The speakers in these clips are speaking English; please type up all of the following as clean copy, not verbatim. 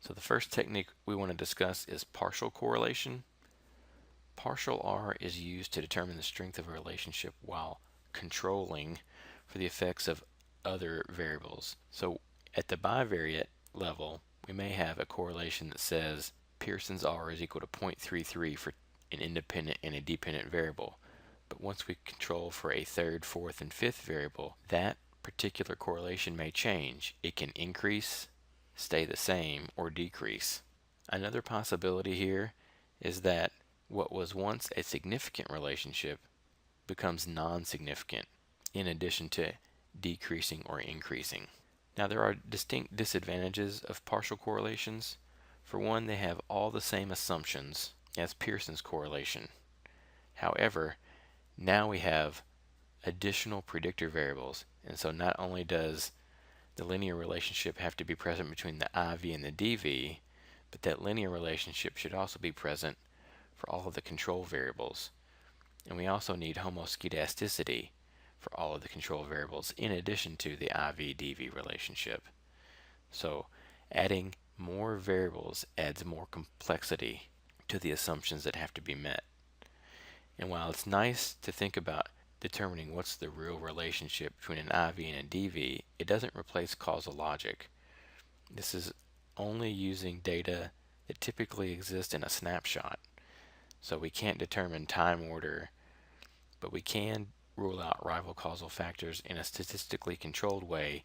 So the first technique we want to discuss is partial correlation. Partial R is used to determine the strength of a relationship while controlling for the effects of other variables. So at the bivariate level, we may have a correlation that says Pearson's R is equal to 0.33 for an independent and a dependent variable. But once we control for a third, fourth, and fifth variable, that particular correlation may change. It can increase, stay the same, or decrease. Another possibility here is that what was once a significant relationship becomes non-significant, in addition to decreasing or increasing. Now, there are distinct disadvantages of partial correlations. For one, they have all the same assumptions as Pearson's correlation. However, now we have additional predictor variables, and so not only does the linear relationship have to be present between the IV and the DV, but that linear relationship should also be present for all of the control variables. And we also need homoskedasticity for all of the control variables in addition to the IV-DV relationship. So adding more variables adds more complexity to the assumptions that have to be met. And while it's nice to think about determining what's the real relationship between an IV and a DV, it doesn't replace causal logic. This is only using data that typically exist in a snapshot. So we can't determine time order, but we can rule out rival causal factors in a statistically controlled way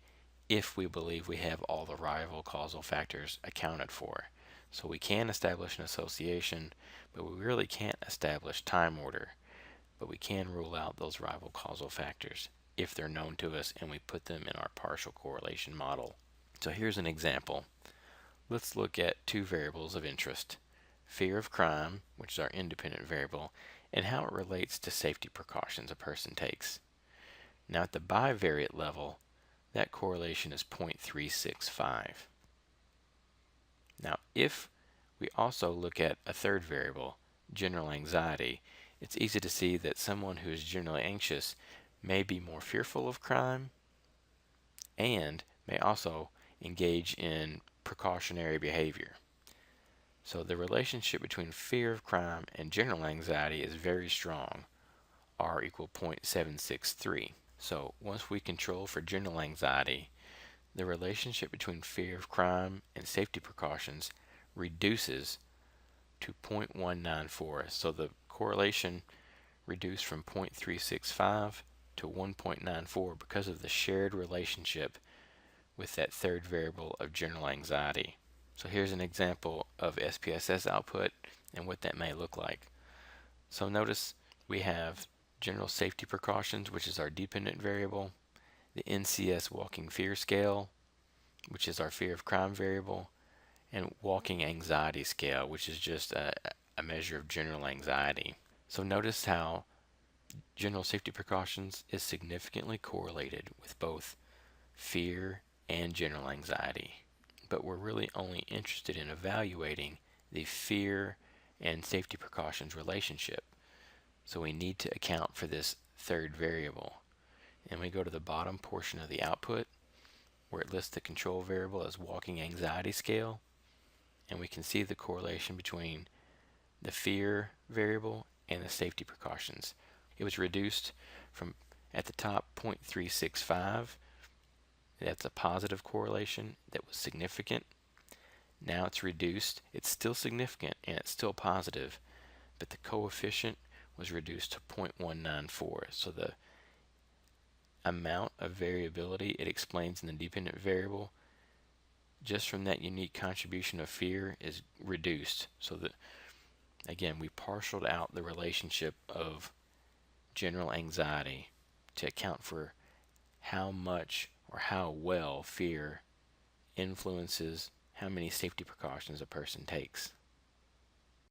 if we believe we have all the rival causal factors accounted for. So we can establish an association, but we really can't establish time order. But we can rule out those rival causal factors if they're known to us and we put them in our partial correlation model. So here's an example. Let's look at two variables of interest: fear of crime, which is our independent variable, and how it relates to safety precautions a person takes. Now at the bivariate level, that correlation is 0.365. Now if we also look at a third variable, general anxiety, it's easy to see that someone who is generally anxious may be more fearful of crime and may also engage in precautionary behavior. So the relationship between fear of crime and general anxiety is very strong, R equal 0.763. So once we control for general anxiety, the relationship between fear of crime and safety precautions reduces to 0.194. So the correlation reduced from 0.365 to 1.94 because of the shared relationship with that third variable of general anxiety. So here's an example of SPSS output and what that may look like. So notice we have general safety precautions, which is our dependent variable, the NCS walking fear scale, which is our fear of crime variable, and walking anxiety scale, which is just a measure of general anxiety. So notice how general safety precautions is significantly correlated with both fear and general anxiety. But we're really only interested in evaluating the fear and safety precautions relationship. So we need to account for this third variable. And we go to the bottom portion of the output where it lists the control variable as walking anxiety scale, and we can see the correlation between the fear variable and the safety precautions. It was reduced from at the top 0.365. That's a positive correlation that was significant. Now it's reduced. It's still significant and it's still positive, but the coefficient was reduced to 0.194. So the amount of variability it explains in the dependent variable just from that unique contribution of fear is reduced. So that, again, we partialed out the relationship of general anxiety to account for how much or how well fear influences how many safety precautions a person takes.